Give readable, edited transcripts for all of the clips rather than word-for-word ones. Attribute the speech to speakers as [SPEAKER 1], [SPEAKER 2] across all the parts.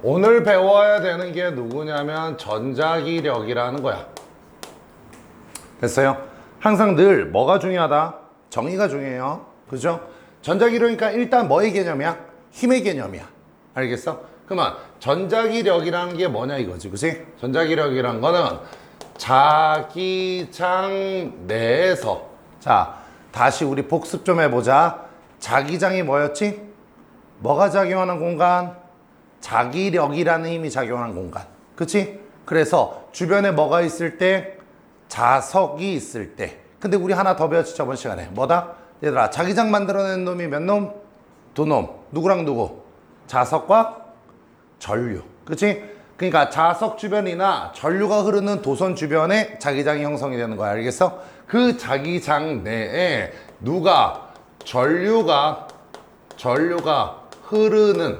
[SPEAKER 1] 오늘 배워야 되는 게 누구냐면 전자기력이라는 거야. 됐어요? 항상 늘 뭐가 중요하다? 정의가 중요해요. 그죠? 전자기력이니까 일단 뭐의 개념이야? 힘의 개념이야. 알겠어? 그러면 전자기력이라는 게 뭐냐 이거지. 그치? 전자기력이란 거는 자기장 내에서, 자, 다시 우리 복습 좀 해보자. 자기장이 뭐였지? 뭐가 작용하는 공간? 자기력이라는 힘이 작용하는 공간. 그치? 그래서 주변에 뭐가 있을 때? 자석이 있을 때. 근데 우리 하나 더 배웠지 저번 시간에. 뭐다? 얘들아, 자기장 만들어낸 놈이 몇 놈? 두 놈. 누구랑 누구? 자석과 전류. 그치? 그러니까 자석 주변이나 전류가 흐르는 도선 주변에 자기장이 형성이 되는 거야. 알겠어? 그 자기장 내에 누가? 전류가 흐르는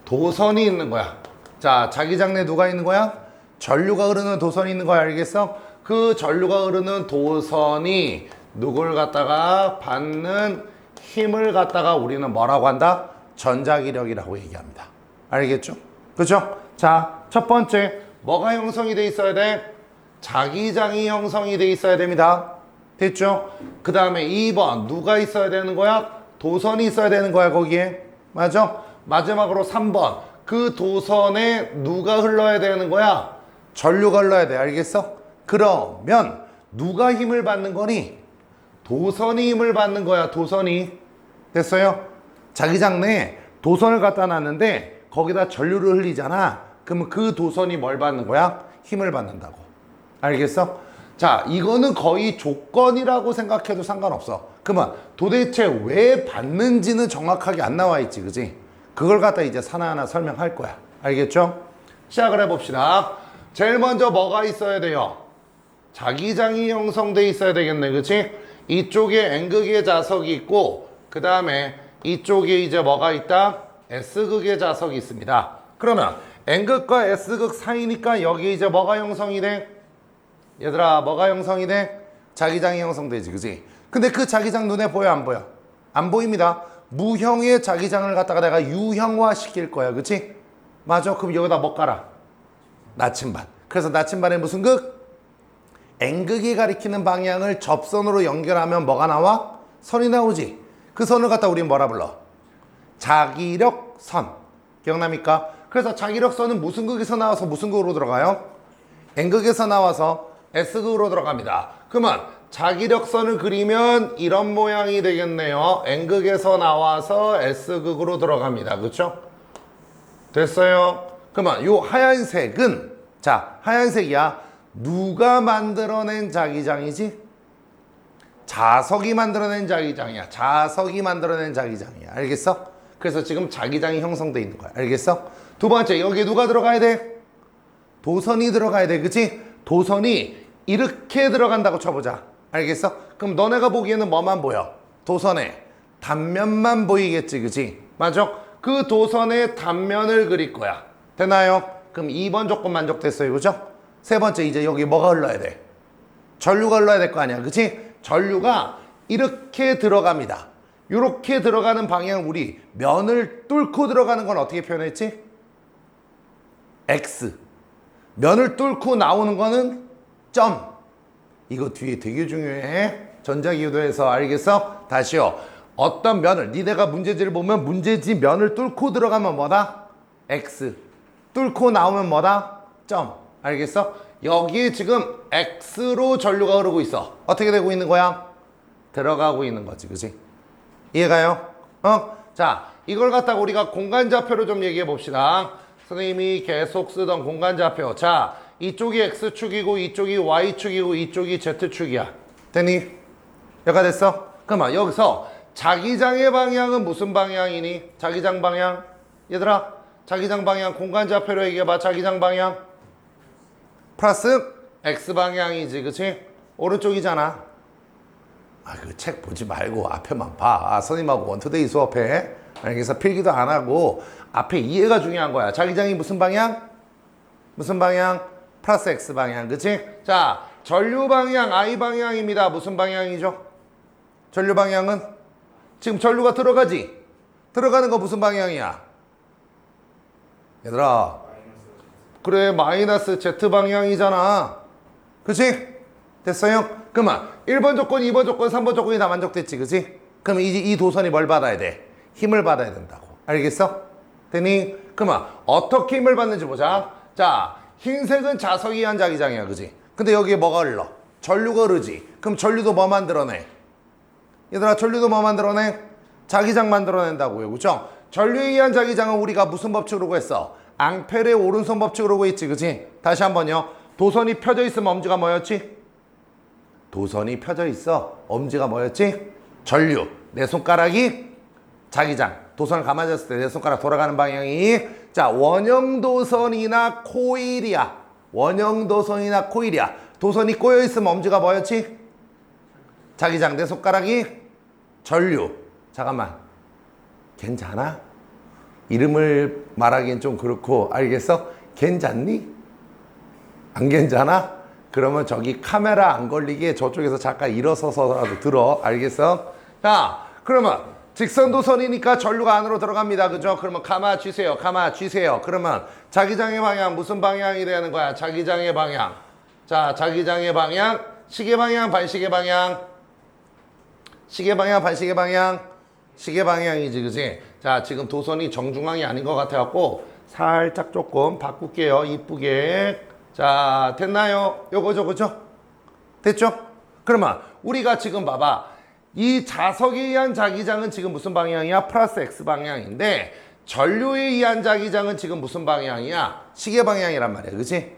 [SPEAKER 1] 도선이 있는 거야. 자, 자기장 내에 누가 있는 거야? 전류가 흐르는 도선이 있는 거야. 알겠어? 그 전류가 흐르는 도선이 누굴 갖다가 받는 힘을 갖다가 우리는 뭐라고 한다? 전자기력이라고 얘기합니다. 알겠죠? 그죠? 자, 첫 번째, 뭐가 형성이 돼 있어야 돼? 자기장이 형성이 돼 있어야 됩니다. 됐죠? 그 다음에 2번, 누가 있어야 되는 거야? 도선이 있어야 되는 거야, 거기에. 맞아? 마지막으로 3번, 그 도선에 누가 흘러야 되는 거야? 전류가 흘러야 돼. 알겠어? 그러면 누가 힘을 받는 거니? 도선이 힘을 받는 거야. 도선이. 됐어요? 자기장 내에 도선을 갖다 놨는데 거기다 전류를 흘리잖아. 그러면 그 도선이 뭘 받는 거야? 힘을 받는다고. 알겠어? 자, 이거는 거의 조건이라고 생각해도 상관없어. 그러면 도대체 왜 받는지는 정확하게 안 나와 있지, 그지? 그걸 갖다 이제 하나하나 설명할 거야. 알겠죠? 시작을 해봅시다. 제일 먼저 뭐가 있어야 돼요? 자기장이 형성돼 있어야 되겠네, 그치? 이쪽에 N극의 자석이 있고, 그 다음에 이쪽에 이제 뭐가 있다? S극의 자석이 있습니다. 그러면 N극과 S극 사이니까 여기 이제 뭐가 형성이 돼? 얘들아, 뭐가 형성이 돼? 자기장이 형성되지, 그치? 근데 그 자기장 눈에 보여, 안 보여? 안 보입니다. 무형의 자기장을 갖다가 내가 유형화 시킬 거야, 그치? 맞아. 그럼 여기다 뭐 깔아? 나침반. 그래서 나침반에 무슨 극? N극이 가리키는 방향을 접선으로 연결하면 뭐가 나와? 선이 나오지. 그 선을 갖다 우린 뭐라 불러? 자기력선. 기억납니까? 그래서 자기력선은 무슨 극에서 나와서 무슨 극으로 들어가요? N극에서 나와서 S극으로 들어갑니다. 그러면 자기력선을 그리면 이런 모양이 되겠네요. N극에서 나와서 S극으로 들어갑니다. 그렇죠? 됐어요? 그러면 요 하얀색은, 자, 하얀색이야. 누가 만들어낸 자기장이지? 자석이 만들어낸 자기장이야. 자석이 만들어낸 자기장이야. 알겠어? 그래서 지금 자기장이 형성돼 있는 거야. 알겠어? 두 번째, 여기 누가 들어가야 돼? 도선이 들어가야 돼. 그치? 도선이 이렇게 들어간다고 쳐보자. 알겠어? 그럼 너네가 보기에는 뭐만 보여? 도선의 단면만 보이겠지. 그치? 맞아? 그 도선의 단면을 그릴 거야. 되나요? 그럼 2번 조건 만족됐어요. 그죠? 세 번째, 이제 여기 뭐가 흘러야 돼? 전류가 흘러야 될 거 아니야. 그치? 전류가 이렇게 들어갑니다. 이렇게 들어가는 방향, 우리 면을 뚫고 들어가는 건 어떻게 표현했지? X. 면을 뚫고 나오는 거는 점. 이거 뒤에 되게 중요해. 전자기호도에서. 알겠어? 다시요. 어떤 면을, 니네가 문제지를 보면 문제지 면을 뚫고 들어가면 뭐다? X. 뚫고 나오면 뭐다? 점. 알겠어? 여기에 지금 X로 전류가 흐르고 있어. 어떻게 되고 있는 거야? 들어가고 있는 거지. 그치? 이해가요? 자, 이걸 갖다가 우리가 공간좌표로 좀 얘기해 봅시다. 선생님이 계속 쓰던 공간좌표. 자, 이쪽이 X축이고 이쪽이 Y축이고 이쪽이 Z축이야. 됐니? 여기가 됐어? 그러면 여기서 자기장의 방향은 무슨 방향이니? 자기장 방향? 얘들아, 자기장 방향 공간좌표로 얘기해봐. 자기장 방향 플러스 X방향이지. 그치? 오른쪽이잖아. 아, 그 책 보지 말고 앞에만 봐. 선생님하고 원투데이 수업해. 그래서 필기도 안 하고 앞에 이해가 중요한 거야. 자기장이 무슨 방향? 무슨 방향? 플러스 X방향. 그치? 자, 전류 방향 I 방향입니다. 무슨 방향이죠? 전류 방향은? 지금 전류가 들어가지? 들어가는 거 무슨 방향이야? 얘들아, 그래 마이너스 Z방향이잖아. 그치? 됐어요? 그러면 1번 조건, 2번 조건, 3번 조건이 다 만족됐지. 그치? 그러면 이제 이 도선이 뭘 받아야 돼? 힘을 받아야 된다고. 알겠어? 되니? 그러면 어떻게 힘을 받는지 보자. 자, 흰색은 자석이 의한 자기장이야. 그치? 근데 여기에 뭐가 흘러? 전류가 흐르지. 그럼 전류도 뭐 만들어내? 얘들아, 전류도 뭐 만들어내? 자기장 만들어낸다고요. 그죠? 전류에 의한 자기장은 우리가 무슨 법칙으로 구했어? 앙페르의 오른손 법칙으로 구했지. 그치? 다시 한번요. 도선이 펴져 있으면 엄지가 뭐였지? 도선이 펴져 있어. 엄지가 뭐였지? 전류. 내 손가락이 자기장. 도선을 가만히 뒀을 때 내 손가락 돌아가는 방향이 자, 원형도선이나 코일이야. 원형도선이나 코일이야. 도선이 꼬여있으면 엄지가 뭐였지? 자기장. 내 손가락이 전류. 잠깐만. 괜찮아? 이름을 말하기엔 좀 그렇고 알겠어? 괜찮니? 안 괜찮아? 그러면 저기 카메라 안 걸리게 저쪽에서 잠깐 일어서서라도 들어. 알겠어? 자, 그러면 직선도선이니까 전류가 안으로 들어갑니다. 그죠? 그러면 가마 쥐세요. 가마 쥐세요. 그러면 자기장의 방향 무슨 방향이 되는 거야? 자기장의 방향. 자, 자기장의 방향. 시계 방향, 반시계 방향. 시계 방향, 반시계 방향. 시계 방향이지. 그지? 자, 지금 도선이 정중앙이 아닌 것 같아갖고 살짝 조금 바꿀게요. 이쁘게. 자, 됐나요? 요거죠, 그죠? 됐죠? 그러면 우리가 지금 봐봐. 이 자석에 의한 자기장은 지금 무슨 방향이야? 플러스 X 방향인데 전류에 의한 자기장은 지금 무슨 방향이야? 시계 방향이란 말이야. 그치?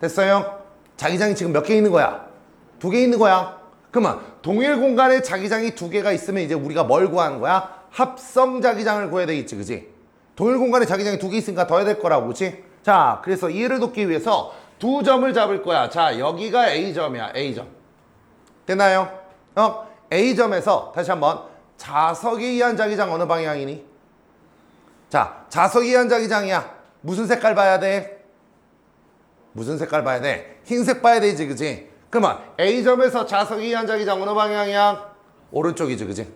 [SPEAKER 1] 됐어요? 자기장이 지금 몇 개 있는 거야? 2개 있는 거야. 그러면 동일 공간에 자기장이 2개가 있으면 이제 우리가 뭘 구하는 거야? 합성 자기장을 구해야 되겠지. 그치? 동일 공간에 자기장이 2개 있으니까 더 해야 될 거라고. 그치? 자, 그래서 이해를 돕기 위해서 2점을 잡을 거야. 자, 여기가 A점이야. A점. 됐나요? A점에서 다시 한번 자석에 의한 자기장 어느 방향이니? 자, 자석에 의한 자기장이야. 무슨 색깔 봐야 돼? 무슨 색깔 봐야 돼? 흰색 봐야 되지. 그치? 그러면 A점에서 자석에 의한 자기장 어느 방향이야? 오른쪽이지. 그치?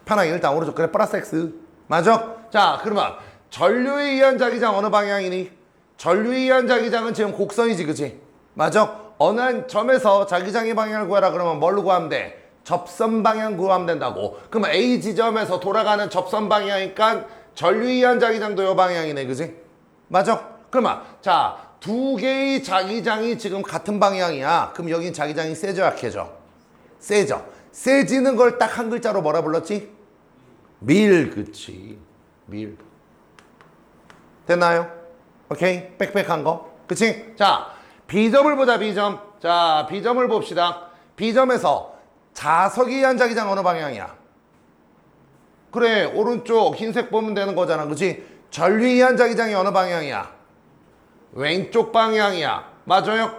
[SPEAKER 1] 편하게 일단 오른쪽. 그래, 플러스 X. 맞아? 자, 그러면 전류에 의한 자기장 어느 방향이니? 전류에 의한 자기장은 지금 곡선이지. 그치? 맞아? 어느 한 점에서 자기장의 방향을 구하라 그러면 뭘로 구하면 돼? 접선 방향 구하면 된다고. 그러면 A 지점에서 돌아가는 접선 방향이니까 전류에 의한 자기장도 요 방향이네. 그치? 맞아? 그러면 자, 2개의 자기장이 지금 같은 방향이야. 그럼 여긴 자기장이 세져 약해져? 세져. 세지는 걸 딱 한 글자로 뭐라 불렀지? 밀. 그치? 밀. 됐나요? 오케이? 빽빽한 거. 그치? 자, B점을 보자. B점. 자, B점을 봅시다. B점에서 자석에 의한 자기장 어느 방향이야? 그래, 오른쪽 흰색 보면 되는 거잖아. 그치? 전류에 의한 자기장이 어느 방향이야? 왼쪽 방향이야. 맞아요?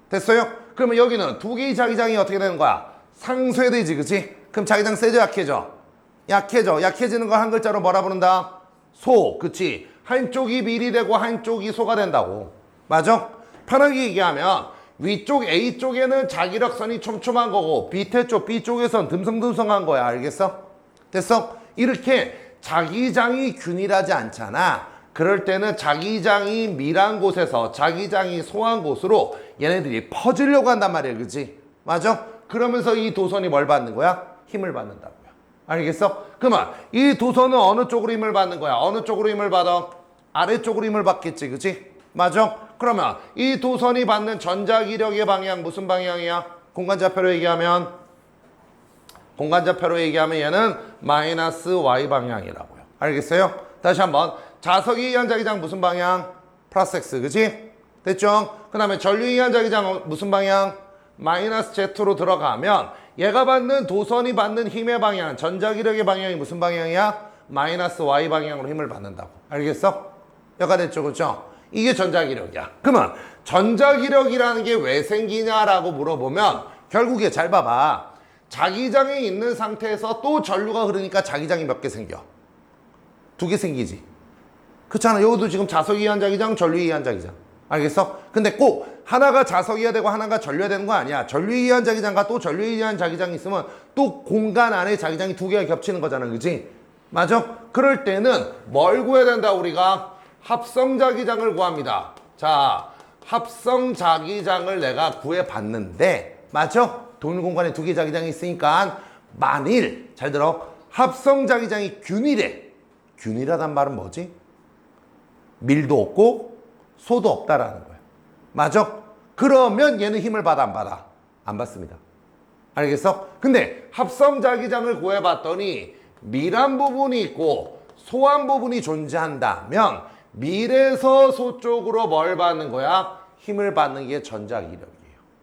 [SPEAKER 1] 됐어요? 그러면 여기는 2개의 자기장이 어떻게 되는 거야? 상쇄되지. 그치? 그럼 자기장 세져 약해져? 약해져. 약해지는 걸 한 글자로 뭐라 부른다? 소. 그치? 한쪽이 밀이 되고 한쪽이 소가 된다고. 맞아? 편하게 얘기하면 위쪽 A쪽에는 자기력선이 촘촘한 거고 밑에 쪽 B쪽에선 듬성듬성한 거야. 알겠어? 됐어? 이렇게 자기장이 균일하지 않잖아. 그럴 때는 자기장이 밀한 곳에서 자기장이 소한 곳으로 얘네들이 퍼지려고 한단 말이야. 그치? 맞아? 그러면서 이 도선이 뭘 받는 거야? 힘을 받는다고요. 알겠어? 그러면 이 도선은 어느 쪽으로 힘을 받는 거야? 어느 쪽으로 힘을 받아? 아래쪽으로 힘을 받겠지. 그치? 맞아? 그러면 이 도선이 받는 전자기력의 방향 무슨 방향이야? 공간좌표로 얘기하면 얘는 마이너스 Y 방향이라고요. 알겠어요? 다시 한번 자석에 의한 자기장 무슨 방향? 플러스 X. 그치? 됐죠? 그 다음에 전류에 의한 자기장 무슨 방향? 마이너스 Z로 들어가면 얘가 받는 도선이 받는 힘의 방향, 전자기력의 방향이 무슨 방향이야? 마이너스 Y 방향으로 힘을 받는다고. 알겠어? 여가 됐죠? 그렇죠? 이게 전자기력이야. 그러면 전자기력이라는 게 왜 생기냐라고 물어보면 결국에 잘 봐봐. 자기장에 있는 상태에서 또 전류가 흐르니까 자기장이 몇 개 생겨? 2개 생기지. 그렇잖아. 여기도 지금 자석에 의한 자기장, 전류에 의한 자기장. 알겠어? 근데 꼭 하나가 자석이어야 되고 하나가 전류여야 되는 거 아니야. 전류에 의한 자기장과 또 전류에 의한 자기장이 있으면 또 공간 안에 자기장이 2개가 겹치는 거잖아. 그치? 맞아? 그럴 때는 뭘 구해야 된다 우리가? 합성자기장을 구합니다. 자, 합성자기장을 내가 구해봤는데, 맞죠? 동일 공간에 두 개 자기장이 있으니까 만일, 잘 들어, 합성자기장이 균일해. 균일하단 말은 뭐지? 밀도 없고 소도 없다라는 거야. 맞아? 그러면 얘는 힘을 받아, 안 받아? 안 받습니다. 알겠어? 근데 합성자기장을 구해봤더니 밀한 부분이 있고 소한 부분이 존재한다면 밀에서 소 쪽으로 뭘 받는 거야? 힘을 받는 게 전자기력이에요.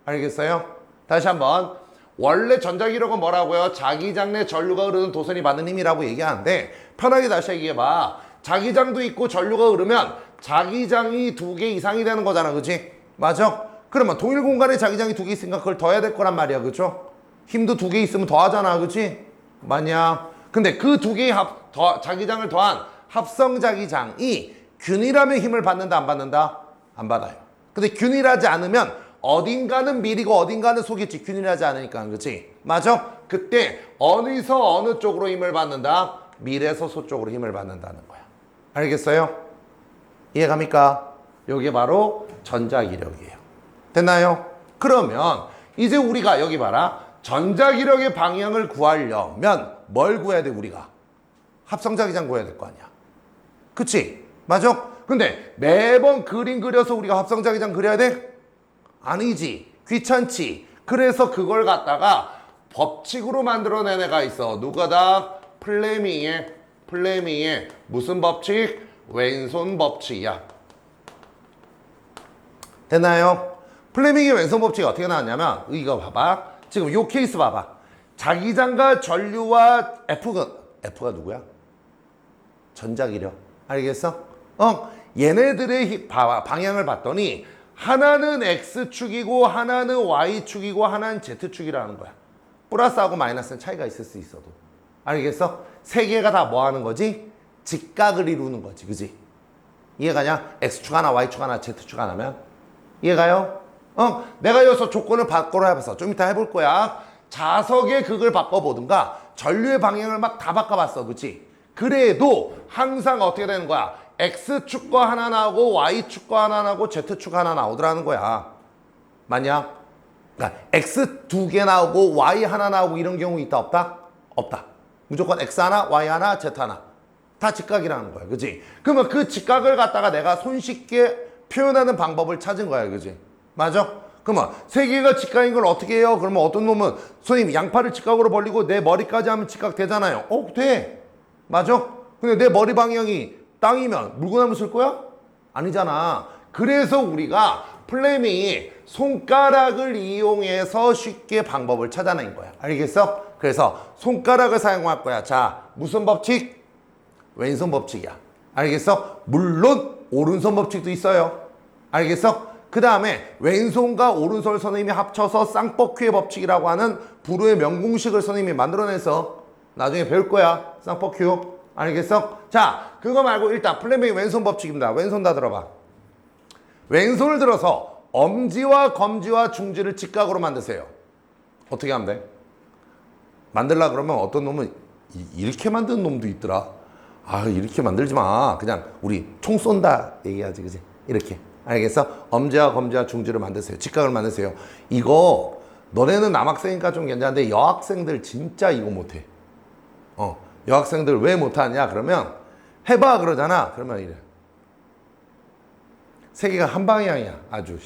[SPEAKER 1] 알겠어요? 다시 한번. 원래 전자기력은 뭐라고요? 자기장 내 전류가 흐르는 도선이 받는 힘이라고 얘기하는데 편하게 다시 얘기해봐. 자기장도 있고 전류가 흐르면 자기장이 두 개 이상이 되는 거잖아. 그치? 맞아? 그러면 동일 공간에 자기장이 두 개 있으니까 그걸 더해야 될 거란 말이야. 그쵸? 힘도 두 개 있으면 더하잖아. 그치? 맞냐? 근데 그 두 개의 자기장을 더한 합성자기장이 균일하면 힘을 받는다, 안 받는다? 안 받아요. 근데 균일하지 않으면 어딘가는 밀이고 어딘가는 소겠지. 균일하지 않으니까. 그치? 맞아? 그때 어디서 어느 쪽으로 힘을 받는다? 밀에서 소 쪽으로 힘을 받는다는 거야. 알겠어요? 이해갑니까? 이게 바로 전자기력이에요. 됐나요? 그러면 이제 우리가 여기 봐라. 전자기력의 방향을 구하려면 뭘 구해야 돼, 우리가? 합성자기장 구해야 될 거 아니야. 그치? 맞아? 근데 매번 그림 그려서 우리가 합성자기장 그려야 돼? 아니지. 귀찮지. 그래서 그걸 갖다가 법칙으로 만들어낸 애가 있어. 누가다? 플레밍의 무슨 법칙? 왼손 법칙이야. 됐나요? 플레밍의 왼손 법칙이 어떻게 나왔냐면 이거 봐봐. 지금 요 케이스 봐봐. 자기장과 전류와 F가 누구야? 전자기력. 알겠어? 얘네들의 방향을 봤더니 하나는 X축이고 하나는 Y축이고 하나는 Z축이라는 거야. 플러스하고 마이너스는 차이가 있을 수 있어도. 알겠어? 세 개가 다 뭐 하는 거지? 직각을 이루는 거지. 그지? 이해가냐? X축 하나, Y축 하나, Z축 하나면? 이해가요? 내가 여기서 조건을 바꿔라 해봤어. 좀 이따 해볼 거야. 자석의 극을 바꿔보든가 전류의 방향을 막 다 바꿔봤어. 그치? 그래도 항상 어떻게 되는 거야? X축 거 하나 나오고 Y축 거 하나 나오고 Z축 하나 나오더라는 거야. 맞냐? 그러니까 X 두 개 나오고 Y 하나 나오고 이런 경우 있다 없다? 없다. 무조건 X 하나, Y 하나, Z 하나. 다 직각이라는 거야. 그치? 그러면 그 직각을 갖다가 내가 손쉽게 표현하는 방법을 찾은 거야. 그치? 맞아? 그러면 세 개가 직각인 걸 어떻게 해요? 그러면 어떤 놈은 선생님 양팔을 직각으로 벌리고 내 머리까지 하면 직각 되잖아요. 돼. 맞아? 근데 내 머리 방향이 땅이면 물구나무 쓸 거야? 아니잖아. 그래서 우리가 플레밍이 손가락을 이용해서 쉽게 방법을 찾아낸 거야. 알겠어? 그래서 손가락을 사용할 거야. 자, 무슨 법칙? 왼손 법칙이야. 알겠어? 물론 오른손 법칙도 있어요. 알겠어? 그 다음에 왼손과 오른손 선생님이 합쳐서 쌍뻐큐의 법칙이라고 하는 불후의 명공식을 선생님이 만들어내서 나중에 배울 거야. 쌍뻐큐. 알겠어? 자, 그거 말고 일단 플레밍 왼손 법칙입니다. 왼손 다 들어봐. 왼손을 들어서 엄지와 검지와 중지를 직각으로 만드세요. 어떻게 하면 돼? 만들라 그러면 어떤 놈은 이렇게 만드는 놈도 있더라. 이렇게 만들지 마. 그냥 우리 총 쏜다 얘기하지. 그지? 이렇게. 알겠어? 엄지와 검지와 중지를 만드세요. 직각을 만드세요. 이거 너네는 남학생이니까 좀 괜찮은데 여학생들 진짜 이거 못해. 여학생들 왜 못하냐? 그러면 해봐 그러잖아. 그러면 이래. 세 개가 한 방향이야. 아주.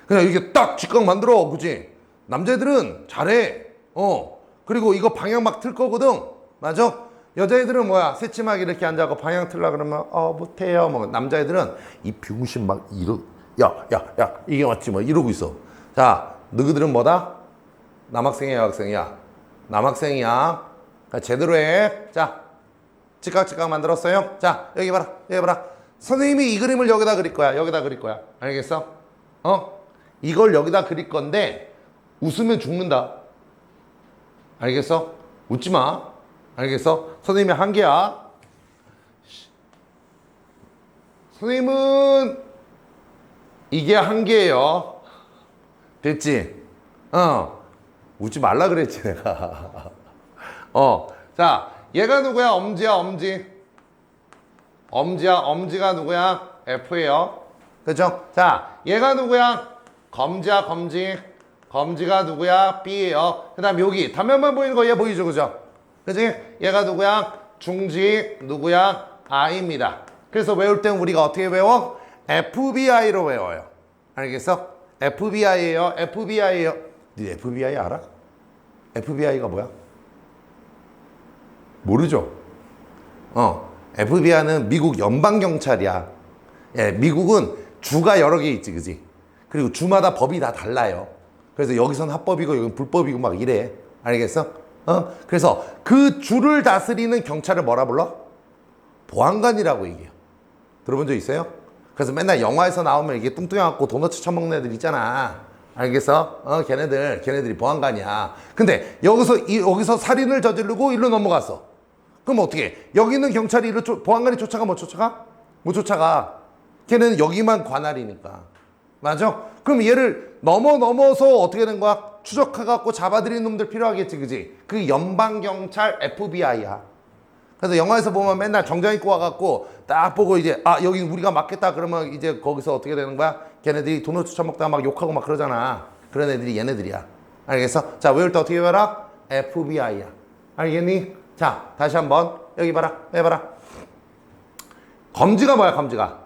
[SPEAKER 1] 그냥 이렇게 딱 직각 만들어. 그치? 남자애들은 잘해. 그리고 이거 방향 막 틀 거거든. 맞아? 여자애들은 뭐야? 새침하게 이렇게 앉아서 방향 틀라 그러면 못해요. 뭐 남자애들은 이 병신 막 야 이게 맞지 뭐 이러고 있어. 자, 너희들은 뭐다? 남학생이야, 여학생이야? 남학생이야. 그러니까 제대로 해. 자, 직각 만들었어요. 자, 여기 봐라. 선생님이 이 그림을 여기다 그릴 거야. 여기다 그릴 거야. 알겠어? 이걸 여기다 그릴 건데 웃으면 죽는다. 알겠어? 웃지 마. 알겠어? 선생님이 한계야. 선생님은 이게 한계예요. 됐지? 웃지 말라 그랬지 내가. 자, 얘가 누구야? 엄지야, 엄지. 엄지가 누구야? F예요. 그죠? 자, 얘가 누구야? 검지야, 검지. 검지가 누구야? B예요. 그 다음 여기 단면만 보이는 거 얘 보이죠? 그죠? 그지? 얘가 누구야? 중지 누구야? I입니다. 그래서 외울 땐 우리가 어떻게 외워? FBI로 외워요. 알겠어? FBI예요. FBI예요. 네 FBI 알아? FBI가 뭐야? 모르죠? FBI는 미국 연방경찰이야. 예, 미국은 주가 여러 개 있지, 그지? 그리고 주마다 법이 다 달라요. 그래서 여기선 합법이고 여기는 불법이고 막 이래. 알겠어? 그래서 그 주를 다스리는 경찰을 뭐라 불러? 보안관이라고 얘기해요. 들어본 적 있어요? 그래서 맨날 영화에서 나오면 이게 뚱뚱해갖고 도넛 처먹는 애들 있잖아. 알겠어? 걔네들이 보안관이야. 근데 여기서 살인을 저지르고 일로 넘어갔어. 그럼 어떻게 해? 여기 있는 경찰이 보안관이 쫓아가 못 쫓아가? 못 쫓아가. 걔는 여기만 관할이니까. 맞아? 그럼 얘를 넘어서 어떻게 된 거야? 추적해갖고 잡아들이는 놈들 필요하겠지, 그지? 그 연방경찰 FBI야. 그래서 영화에서 보면 맨날 정장 입고 와갖고 딱 보고 이제 여기 우리가 맞겠다 그러면 이제 거기서 어떻게 되는 거야? 걔네들이 도넛 처먹다가 막 욕하고 막 그러잖아. 그런 애들이 얘네들이야. 알겠어? 자, 외울 때 어떻게 외워라? FBI야. 알겠니? 자, 다시 한번 여기 봐라. 해봐라. 검지가 뭐야? 검지가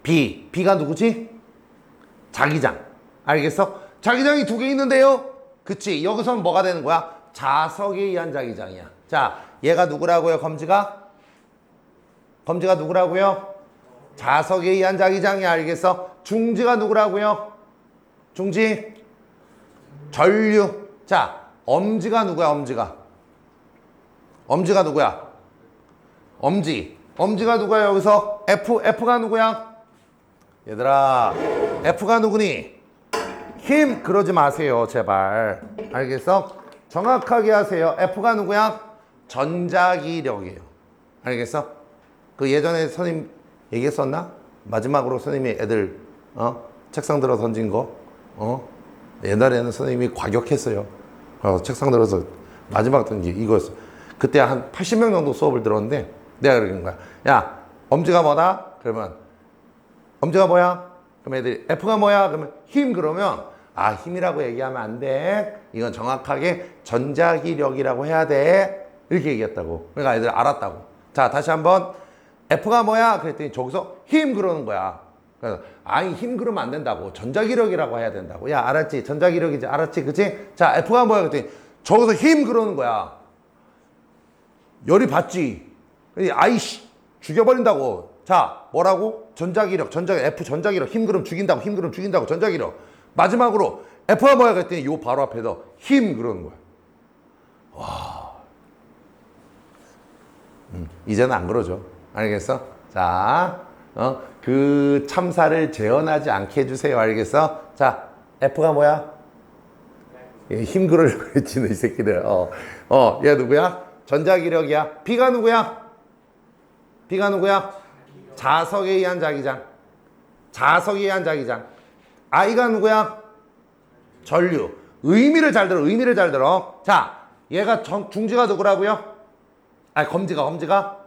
[SPEAKER 1] B가 누구지? 자기장. 알겠어? 자기장이 두 개 있는데요. 그치? 여기서는 뭐가 되는 거야? 자석에 의한 자기장이야. 자, 얘가 누구라고요? 검지가 누구라고요? 자석에 의한 자기장이야. 알겠어? 중지가 누구라고요? 중지? 전류. 자, 엄지가 누구야? 엄지가 누구야? 엄지가 누구야? 여기서 F가 누구야? 얘들아, F가 누구니? 힘 그러지 마세요, 제발. 알겠어? 정확하게 하세요. F가 누구야? 전자기력이에요. 알겠어? 그 예전에 선생님 얘기했었나? 마지막으로 선생님이 애들 책상 들어 던진 거 옛날에는 선생님이 과격했어요. 책상 들어서 마지막 던지 이거였어. 그때 한 80명 정도 수업을 들었는데 내가 그러는 거야. 야, 엄지가 뭐다? 그러면 엄지가 뭐야? 그럼 애들이 F가 뭐야? 그러면 힘. 그러면 힘이라고 얘기하면 안 돼. 이건 정확하게 전자기력이라고 해야 돼. 이렇게 얘기했다고. 그러니까 애들 알았다고. 자, 다시 한번 F가 뭐야? 그랬더니 저기서 힘 그러는 거야. 그래서 힘 그러면 안 된다고. 전자기력이라고 해야 된다고. 야, 알았지? 전자기력이지. 알았지? 그치? 자, F가 뭐야? 그랬더니 저기서 힘 그러는 거야. 열이 받지. 아이씨 죽여버린다고. 자, 뭐라고? F 전자기력. 힘 그럼 죽인다고. 전자기력. 마지막으로 F가 뭐야? 그랬더니 요 바로 앞에서 힘 그러는 거야. 와. 이제는 안 그러죠. 알겠어? 자, 그 참사를 재현하지 않게 해주세요. 알겠어? 자, F가 뭐야? 힘 그러려고 했지, 이 새끼들. 얘 누구야? 전자기력이야. B가 누구야? 자석에 의한 자기장. I가 누구야? 전류. 의미를 잘 들어. 자, 얘가 중지가 누구라고요? 검지가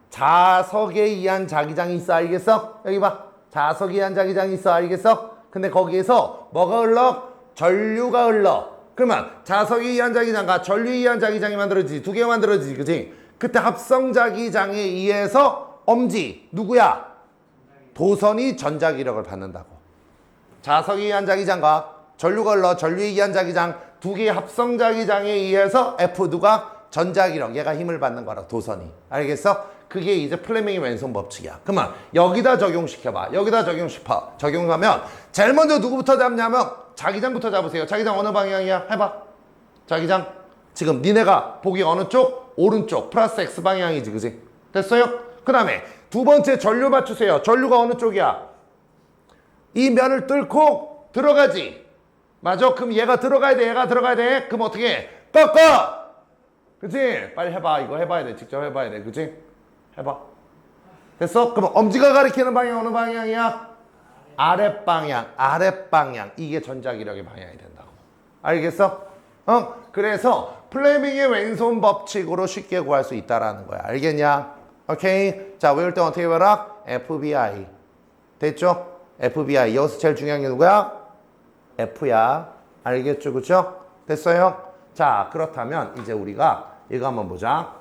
[SPEAKER 1] 자석에 의한 자기장이 있어. 알겠어? 여기 봐. 자석에 의한 자기장이 있어. 알겠어? 근데 거기에서 뭐가 흘러? 전류가 흘러. 그러면 자석에 의한 자기장과 전류에 의한 자기장이 만들어지지. 두 개가 만들어지지. 그치? 그때 합성자기장에 의해서 엄지 누구야? 도선이 전자기력을 받는다고. 자석에 의한 자기장과 전류가 흘러 전류에 의한 자기장 두 개의 합성자기장에 의해서 F 누가? 전자기력. 얘가 힘을 받는 거라. 도선이. 알겠어? 그게 이제 플레밍의 왼손 법칙이야. 그러면 여기다 적용시켜봐. 적용하면 제일 먼저 누구부터 잡냐면 자기장부터 잡으세요. 자기장 어느 방향이야? 해봐. 자기장 지금 니네가 보기 어느 쪽? 오른쪽. 플러스 X 방향이지. 그지? 됐어요? 그 다음에 두 번째 전류 맞추세요. 전류가 어느 쪽이야? 이 면을 뚫고 들어가지. 맞아? 그럼 얘가 들어가야 돼. 그럼 어떻게 해? 꺾어! 그치? 빨리 해봐. 이거 해봐야 돼. 직접 해봐야 돼. 그치? 해봐. 됐어? 그럼 엄지가 가리키는 방향 어느 방향이야? 아랫방향. 이게 전자기력의 방향이 된다고. 알겠어? 그래서 플레밍의 왼손 법칙으로 쉽게 구할 수 있다라는 거야. 알겠냐? 오케이. 자, 외울 때 어떻게 외워라? FBI. 됐죠? FBI. 여기서 제일 중요한 게 누구야? F야. 알겠죠? 그쵸? 됐어요? 자, 그렇다면 이제 우리가 이거 한번 보자.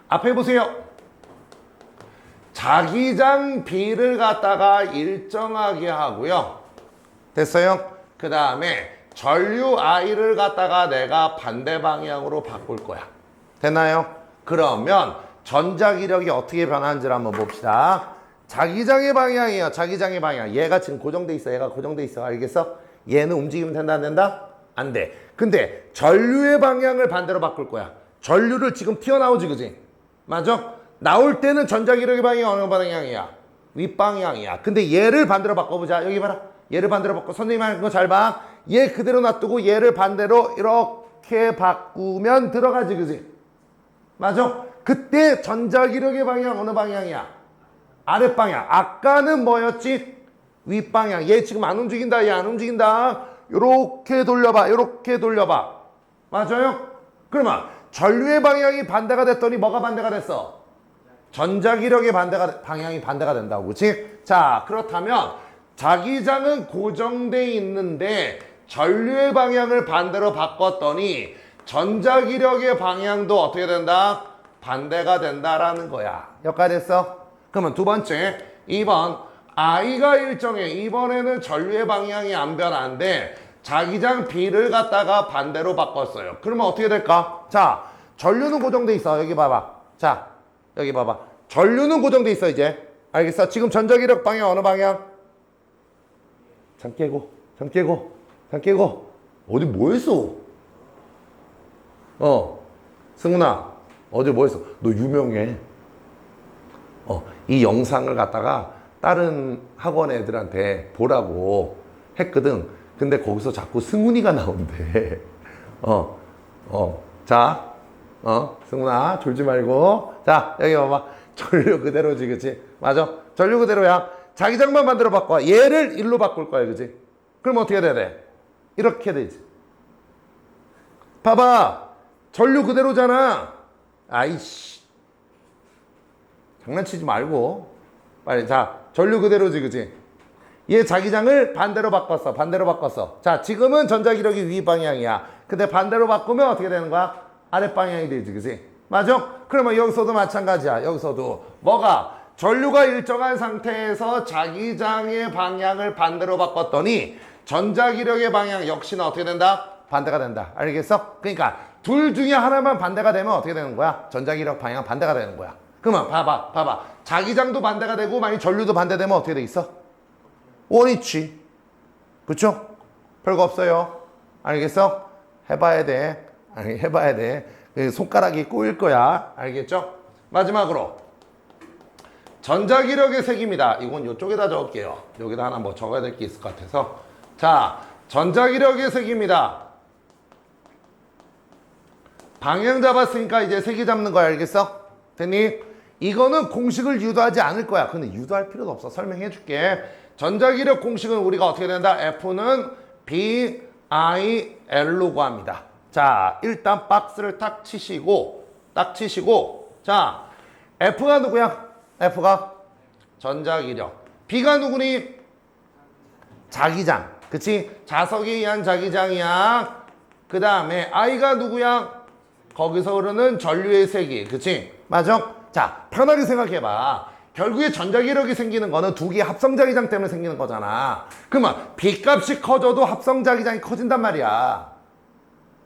[SPEAKER 1] 앞에 보세요. 자기장 B를 갖다가 일정하게 하고요. 됐어요? 그 다음에 전류 I를 갖다가 내가 반대 방향으로 바꿀 거야. 됐나요? 그러면 전자기력이 어떻게 변하는지를 한번 봅시다. 자기장의 방향이에요. 자기장의 방향. 얘가 지금 고정돼 있어. 얘가 고정돼 있어. 알겠어? 얘는 움직이면 된다 안 된다? 안 돼. 근데 전류의 방향을 반대로 바꿀 거야. 전류를 지금 튀어나오지 그지? 맞아? 나올 때는 전자기력의 방향이 어느 방향이야? 윗방향이야. 근데 얘를 반대로 바꿔보자. 여기 봐라. 얘를 반대로 바꿔. 선생님 하는 거 잘 봐. 얘 그대로 놔두고 얘를 반대로 이렇게 바꾸면 들어가지 그지? 맞아? 그때 전자기력의 방향 어느 방향이야? 아랫방향. 아까는 뭐였지? 윗방향. 얘 지금 안 움직인다. 얘 안 움직인다. 요렇게 돌려봐. 요렇게 돌려봐. 맞아요? 그러면 전류의 방향이 반대가 됐더니 뭐가 반대가 됐어? 전자기력의 방향이 반대가 된다고. 그치? 자, 그렇다면 자기장은 고정돼 있는데 전류의 방향을 반대로 바꿨더니 전자기력의 방향도 어떻게 된다? 반대가 된다라는 거야. 여기까지 됐어? 그러면 두 번째 2번 I가 일정해. 이번에는 전류의 방향이 안 변하는데 자기장 B를 갖다가 반대로 바꿨어요. 그러면 어떻게 될까? 자, 전류는 고정돼 있어. 여기 봐봐. 자, 여기 봐봐. 전류는 고정돼 있어 이제. 알겠어? 지금 전자기력 방향 어느 방향? 잠 깨고. 어디 뭐 했어? 승훈아. 어제 뭐 했어? 너 유명해. 이 영상을 갖다가 다른 학원 애들한테 보라고 했거든. 근데 거기서 자꾸 승훈이가 나온대. 자, 승훈아, 졸지 말고. 자, 여기 봐봐. 전류 그대로지, 그치? 맞아? 전류 그대로야. 자기장만 만들어 바꿔. 얘를 일로 바꿀 거야, 그치? 그럼 어떻게 돼야 돼? 이렇게 되지. 봐봐. 전류 그대로잖아. 아이씨. 장난치지 말고. 빨리, 자, 전류 그대로지, 그치? 얘 자기장을 반대로 바꿨어. 자, 지금은 전자기력이 위 방향이야. 근데 반대로 바꾸면 어떻게 되는 거야? 아랫 방향이 되지, 그치? 맞아? 그러면 여기서도 마찬가지야. 여기서도 뭐가? 전류가 일정한 상태에서 자기장의 방향을 반대로 바꿨더니 전자기력의 방향 역시나 어떻게 된다? 반대가 된다. 알겠어? 그러니까 둘 중에 하나만 반대가 되면 어떻게 되는 거야? 전자기력 방향 반대가 되는 거야. 그러면 봐봐. 자기장도 반대가 되고 만약 전류도 반대되면 어떻게 돼 있어? 원위치. 그쵸? 별거 없어요. 알겠어? 해봐야 돼. 해봐야 돼. 손가락이 꼬일 거야. 알겠죠? 마지막으로 전자기력의 색입니다. 이건 이쪽에다 적을게요. 여기다 하나 뭐 적어야 될 게 있을 것 같아서. 자, 전자기력의 색입니다. 방향 잡았으니까 이제 색이 잡는 거야. 알겠어? 됐니? 이거는 공식을 유도하지 않을 거야. 근데 유도할 필요도 없어. 설명해 줄게. 전자기력 공식은 우리가 어떻게 된다? F는 B, I, L로 구합니다. 자, 일단 박스를 딱 치시고. 자, F가 누구야? F가 전자기력. B가 누구니? 자기장. 그치? 자석에 의한 자기장이야. 그 다음에 I가 누구야? 거기서 흐르는 전류의 세기. 그치? 맞아? 자, 편하게 생각해봐. 결국에 전자기력이 생기는 거는 두 개의 합성자기장 때문에 생기는 거잖아. 그러면 B값이 커져도 합성자기장이 커진단 말이야.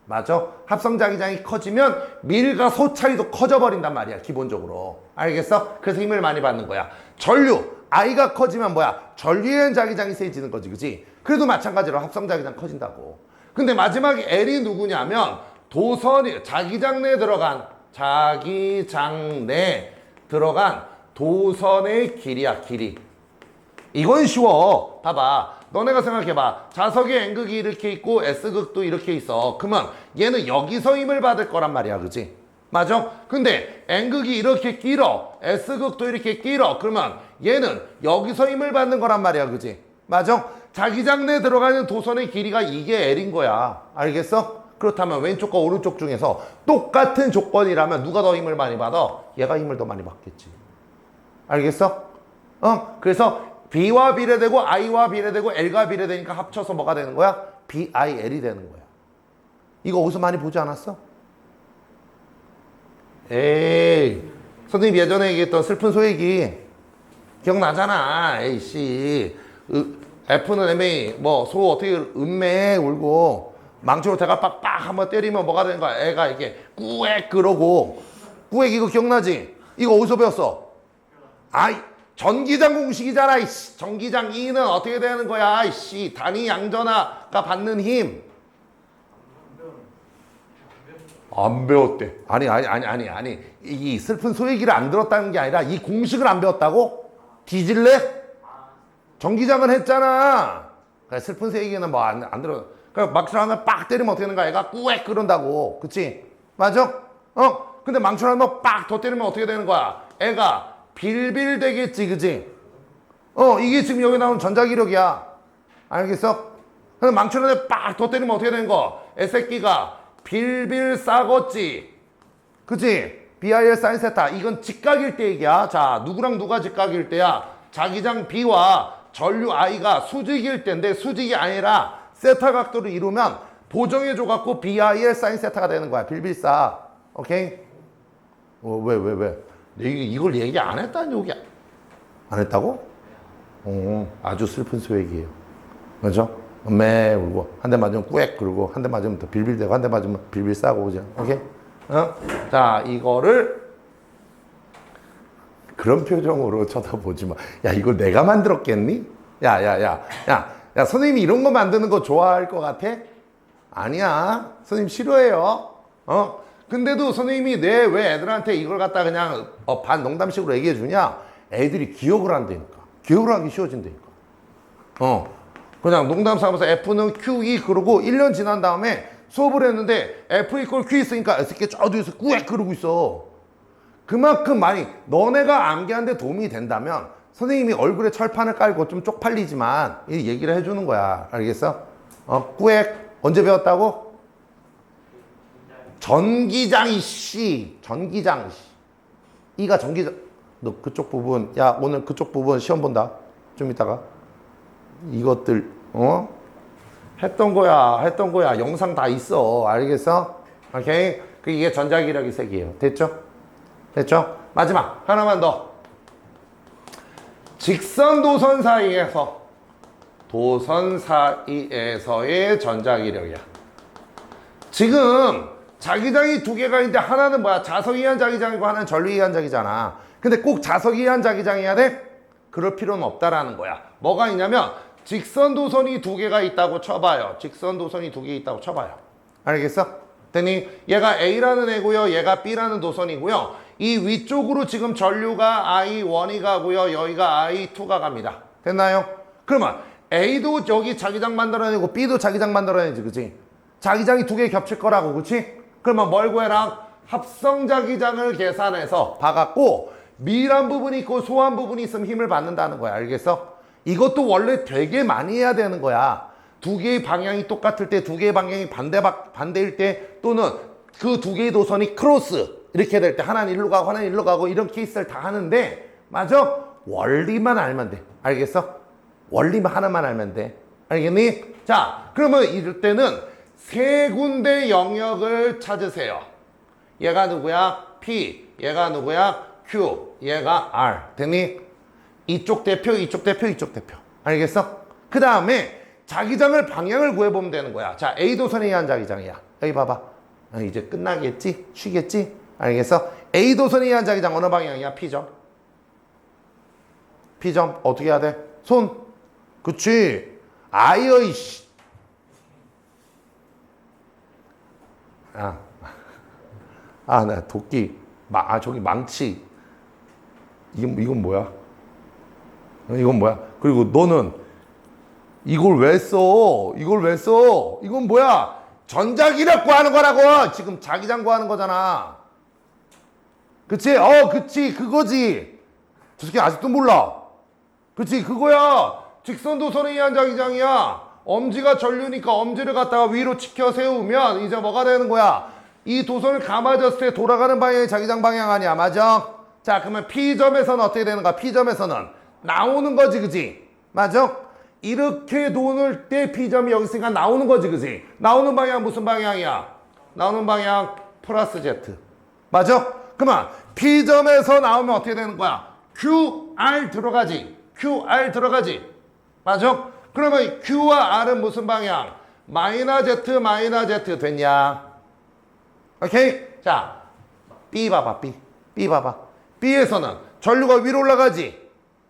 [SPEAKER 1] 맞아? 합성자기장이 커지면 밀과 소 차이도 커져버린단 말이야. 기본적으로. 알겠어? 그래서 힘을 많이 받는 거야. 전류. I가 커지면 뭐야? 전류의 자기장이 세지는 거지. 그치? 그래도 마찬가지로 합성자기장 커진다고. 근데 마지막에 L이 누구냐면 도선이 자기장 내에 들어간 도선의 길이야. 길이. 이건 쉬워. 봐봐. 너네가 생각해봐. 자석에 N극이 이렇게 있고 S극도 이렇게 있어. 그러면 얘는 여기서 힘을 받을 거란 말이야. 그치? 맞아? 근데 N극이 이렇게 길어. S극도 이렇게 길어. 그러면 얘는 여기서 힘을 받는 거란 말이야. 그치? 맞아? 자기장 내에 들어가는 도선의 길이가 이게 L인 거야. 알겠어? 그렇다면 왼쪽과 오른쪽 중에서 똑같은 조건이라면 누가 더 힘을 많이 받아? 얘가 힘을 더 많이 받겠지. 알겠어? 그래서 B와 비례되고 I와 비례되고 L과 비례되니까 합쳐서 뭐가 되는 거야? BIL이 되는 거야. 이거 어디서 많이 보지 않았어? 에이, 선생님 예전에 얘기했던 슬픈 소얘기 기억나잖아. 에이씨, F는 MA, 뭐 소 어떻게 음매 울고 망치로 대가 빡빡 한번 때리면 뭐가 되는 거야? 애가 이렇게 꾸액 그러고. 꾸액 이거 기억나지? 이거 어디서 배웠어? 아이, 전기장 공식이잖아. 이씨. 전기장 E는 어떻게 되는 거야? 이씨, 단위 양전하가 받는 힘. 안 배웠대. 아니. 이 슬픈 소얘기를 안 들었다는 게 아니라 이 공식을 안 배웠다고? 뒤질래? 전기장은 했잖아. 그래, 슬픈 소얘기는 뭐 안 들어. 그러니까 망치로 하면 빡 때리면 어떻게 되는 거야? 애가 꾸액 그런다고. 그치? 맞아? 근데 망치로 하면 빡 더 때리면 어떻게 되는 거야? 애가 빌빌 되겠지, 그치? 이게 지금 여기 나오는 전자기력이야. 알겠어? 근데 망치로 하면 빡 더 때리면 어떻게 되는 거? 애 새끼가 빌빌 싸겠지. 그치? BIL 사인 세타. 이건 직각일 때 얘기야. 자, 누구랑 누가 직각일 때야? 자기장 B와 전류 I가 수직일 때인데 수직이 아니라 세타 각도를 이루면 보정해줘갖고 BIL 사인 세타가 되는 거야. 빌빌 싸. 오케이? 왜? 이걸 얘기 안 했다니, 여기. 안 했다고? 아주 슬픈 소얘기예요. 그죠? 매 울고 한 대 맞으면 꾸액 그러고 한 대 맞으면 더 빌빌대고 한 대 맞으면 빌빌 싸고 오죠. 오케이? 자, 이거를 그런 표정으로 쳐다보지 마. 야, 이걸 내가 만들었겠니? 야, 선생님이 이런 거 만드는 거 좋아할 것 같아? 아니야. 선생님 싫어해요. 근데도 선생님이 왜 애들한테 이걸 갖다 그냥 반 농담식으로 얘기해 주냐? 애들이 기억을 한다니까. 기억을 하기 쉬워진다니까. 그냥 농담 삼아서 F는 QE 그러고 1년 지난 다음에 수업을 했는데 F 이퀄 Q 있으니까 이렇게 저 뒤에서 꾸액 그러고 있어. 그만큼 많이 너네가 암기하는데 도움이 된다면 선생님이 얼굴에 철판을 깔고 좀 쪽팔리지만 이 얘기를 해주는 거야. 알겠어? 꾸액 언제 배웠다고? 전기장 이씨. 전기장 씨. 이가 전기장. 너 그쪽 부분 야 오늘 그쪽 부분 시험 본다. 좀 이따가. 이것들 했던 거야. 영상 다 있어. 알겠어? 오케이? 이게 전자기력이 색이에요. 됐죠? 마지막 하나만 더. 직선 도선 사이에서의 전자기력이야. 지금 자기장이 두 개가 있는데 하나는 뭐야? 자석이한 자기장이고 하나는 전류이한 자기잖아. 근데 꼭 자석이한 자기장이어야 돼? 그럴 필요는 없다라는 거야. 뭐가 있냐면 직선 도선이 두 개가 있다고 쳐봐요. 알겠어? 됐니? 얘가 A라는 애고요. 얘가 B라는 도선이고요. 이 위쪽으로 지금 전류가 I1이 가고요. 여기가 I2가 갑니다. 됐나요? 그러면 A도 여기 자기장 만들어내고 B도 자기장 만들어내지. 그치? 자기장이 두 개 겹칠 거라고. 그치? 그러면 뭘 구해라? 합성 자기장을 계산해서 봐갖고 밀한 부분이 있고 소한 부분이 있으면 힘을 받는다는 거야. 알겠어? 이것도 원래 되게 많이 해야 되는 거야. 두 개의 방향이 똑같을 때, 두 개의 방향이 반대일 때, 또는 그 두 개의 도선이 크로스 이렇게 될 때 하나는 일로 가고 하나는 일로 가고 이런 케이스를 다 하는데 맞아? 원리만 알면 돼. 알겠어? 원리만 하나만 알면 돼. 알겠니? 자, 그러면 이럴 때는 세 군데 영역을 찾으세요. 얘가 누구야? P. 얘가 누구야? Q. 얘가 R. 됐니? 이쪽 대표. 알겠어? 그 다음에 자기장을 방향을 구해보면 되는 거야. 자, A도선에 의한 자기장이야. 여기 봐봐. 이제 끝나겠지? 쉬겠지? 알겠어? A도선에 의한 자기장 어느 방향이야? P점. 어떻게 해야 돼? 손. 그치? 아이어 이씨. 나 도끼. 저기 망치. 이건 뭐야? 그리고 너는 이걸 왜 써? 이건 뭐야? 전자기력 구하는 거라고. 지금 자기장 구하는 거잖아. 그치? 그치. 그거지. 저 새끼 아직도 몰라. 그치? 그거야. 직선도선에 의한 자기장이야. 엄지가 전류니까 엄지를 갖다가 위로 치켜 세우면 이제 뭐가 되는 거야? 이 도선을 감아졌을 때 돌아가는 방향이 자기장 방향 아니야. 맞아? 자, 그러면 P점에서는 어떻게 되는 거야? P점에서는 나오는 거지, 그지? 맞아? 이렇게 놓을 때 P점이 여기 있으니까 나오는 거지, 그지? 나오는 방향 무슨 방향이야? 나오는 방향 플러스 Z. 맞아? 그러면 P점에서 나오면 어떻게 되는 거야? QR 들어가지. QR 들어가지. 맞아? 그러면 Q와 R은 무슨 방향? 마이너스 Z, 마이너스 Z 됐냐? 오케이? 자, B 봐봐, B. B 봐봐. B에서는 전류가 위로 올라가지.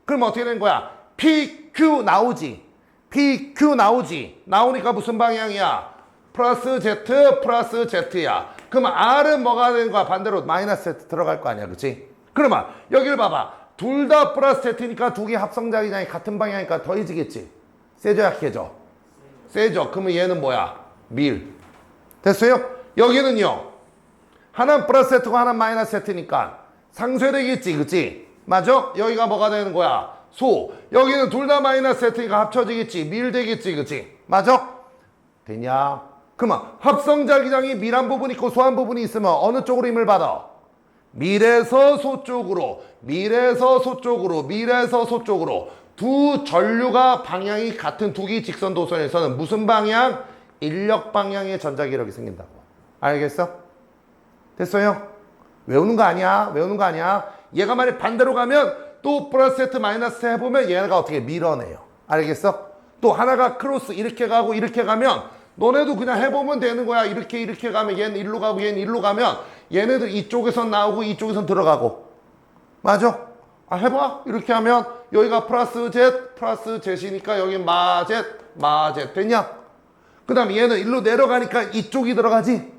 [SPEAKER 1] 그럼 어떻게 되는 거야? PQ 나오지. PQ 나오지. 나오니까 무슨 방향이야? 플러스 Z, 플러스 Z야. 그럼 R은 뭐가 되는 거야? 반대로 마이너스 Z 들어갈 거 아니야, 그치? 그러면 여기를 봐봐. 둘 다 플러스 Z니까 두 개 합성자기장이 같은 방향이니까 더해지겠지. 세죠, 약해져? 세죠. 그러면 얘는 뭐야? 밀. 됐어요? 여기는요. 하나는 플러스 Z고 하나는 마이너스 Z니까 상쇄되겠지, 그치? 맞아? 여기가 뭐가 되는 거야? 소. 여기는 둘 다 마이너스 Z니까 합쳐지겠지. 밀 되겠지, 그치? 맞아? 되냐? 그러면 합성자기장이 밀한 부분이 있고 소한 부분이 있으면 어느 쪽으로 힘을 받아? 밀에서 소 쪽으로, 밀에서 소 쪽으로, 밀에서 소 쪽으로. 두 전류가 방향이 같은 두 개의 직선 도선에서는 무슨 방향? 인력 방향의 전자기력이 생긴다고. 알겠어? 됐어요? 외우는 거 아니야. 외우는 거 아니야. 얘가 만약 반대로 가면 또 플러스 Z 마이너스 해보면 얘가 어떻게 밀어내요. 알겠어? 또 하나가 크로스 이렇게 가고 이렇게 가면 너네도 그냥 해보면 되는 거야. 이렇게 가면 얘는 일로 가고 얘는 일로 가면 얘네들 이쪽에선 나오고 이쪽에선 들어가고. 맞아? 아, 해봐. 이렇게 하면 여기가 플러스 Z, 플러스 Z이니까 여기 마Z, 마Z 됐냐? 그 다음에 얘는 일로 내려가니까 이쪽이 들어가지.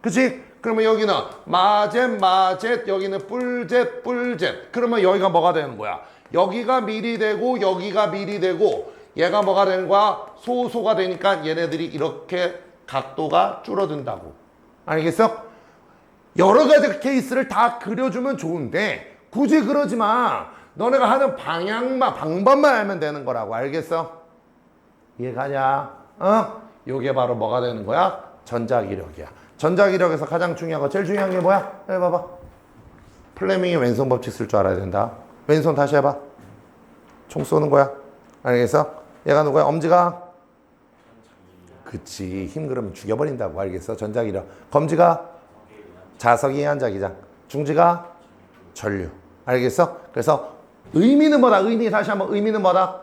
[SPEAKER 1] 그치? 그러면 여기는 마Z, 마Z, 여기는 뿔Z, 뿔Z. 그러면 여기가 뭐가 되는 거야? 여기가 밀이 되고 여기가 밀이 되고 얘가 뭐가 되는 거야? 소가 되니까 얘네들이 이렇게 각도가 줄어든다고. 알겠어? 여러 가지 케이스를 다 그려주면 좋은데 굳이 그러지 마. 너네가 하는 방법만 알면 되는 거라고. 알겠어? 이해가냐? 어? 요게 바로 뭐가 되는 거야? 전자기력이야. 전자기력에서 가장 중요한 거, 제일 중요한 게 뭐야? 해봐봐. 플레밍의 왼손 법칙 쓸 줄 알아야 된다. 왼손 다시 해봐. 총 쏘는 거야. 알겠어? 얘가 누구야? 엄지가? 그치. 힘 그러면 죽여버린다고. 알겠어? 전자기력. 검지가? 자석이 한자기장. 중지가? 전류. 알겠어? 그래서 의미는 뭐다? 다시 한번 의미는 뭐다?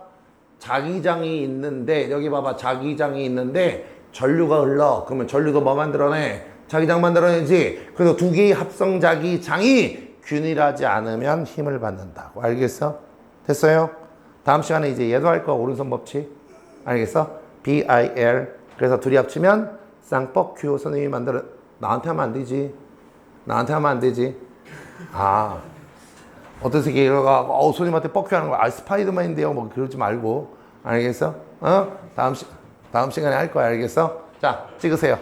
[SPEAKER 1] 자기장이 있는데 여기 봐봐. 자기장이 있는데 전류가 흘러. 그러면 전류도 뭐 만들어내? 자기장 만들어내지. 그래서 두 개의 합성 자기장이 균일하지 않으면 힘을 받는다고. 알겠어? 됐어요? 다음 시간에 이제 얘도 할 거야. 오른손 법칙. 알겠어? BIL. 그래서 둘이 합치면 쌍뻑 Q. 선생님이 만들어. 나한테 하면 안 되지. 나한테 하면 안 되지. 아, 어떤 새끼 이러가 손님한테 뻑큐 하는 거 스파이더맨인데요. 뭐 그러지 말고. 알겠어? 다음 시간에 할 거야. 알겠어? 자, 찍으세요.